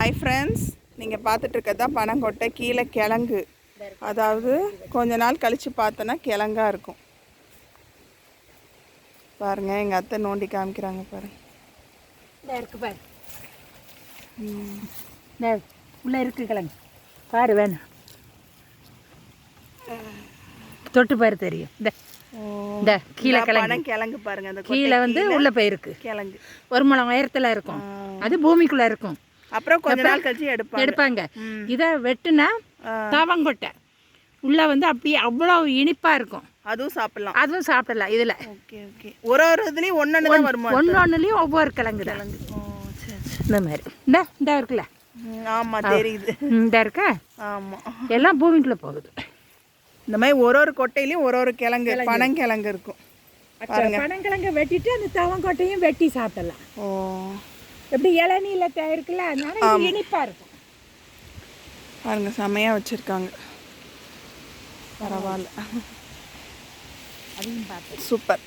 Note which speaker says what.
Speaker 1: Hi friends, நீங்கள் பார்த்துட்ருக்கறது தான் பனங்கொட்டை. கீழே கிழங்கு, அதாவது கொஞ்ச நாள் கழித்து பார்த்தோன்னா கிழங்கா இருக்கும். பாருங்கள், எங்கள் அத்தை நோண்டி காமிக்கிறாங்க பாருங்கள்.
Speaker 2: இருக்கு பாரு, உள்ளே இருக்குது கிழங்கு பாரு, வேணும் தொட்டு பாரு தெரியும். இந்த கீழே
Speaker 1: கிழங்கு பாருங்க, அந்த
Speaker 2: கீழே வந்து உள்ள போயிருக்கு
Speaker 1: கிழங்கு.
Speaker 2: 1 முழம் உயரத்தில் இருக்கும், அது பூமிக்குள்ளே இருக்கும்.
Speaker 1: அப்புறம் கொஞ்ச நாள் கழிச்சு எடுப்பாங்க.
Speaker 2: இதை வெட்டுனா தவங்கொட்டை உள்ள வந்து அப்படியே அவ்வளோ இனிப்பாக இருக்கும். அதுவும் சாப்பிடலாம் இதில்.
Speaker 1: Okay okay. ஒரு இதுலேயும் ஒன்று தான் வருமா?
Speaker 2: ஒன்றுலேயும் ஒவ்வொரு கிழங்கு இந்த மாதிரி. இந்த இருக்குல்ல.
Speaker 1: ஆமாம், தெரியுது.
Speaker 2: இந்த இருக்க.
Speaker 1: ஆமாம்,
Speaker 2: எல்லாம் பூமிக்குள்ளே போகுது.
Speaker 1: இந்த மாதிரி ஒரு கொட்டையிலையும் ஒரு கிழங்கு, பனங்கிழங்கு இருக்கும்.
Speaker 2: பனங்கிழங்கை வெட்டிட்டு அந்த தவங்கொட்டையும் வெட்டி சாப்பிடலாம்.
Speaker 1: ஓ,
Speaker 2: எப்படி இளநீல இருக்குல்ல, அதனால இனிப்பாக இருக்கும்.
Speaker 1: பாருங்க, செமையாக வச்சுருக்காங்க. பரவாயில்ல,
Speaker 2: அதையும் பார்த்து
Speaker 1: சூப்பர்.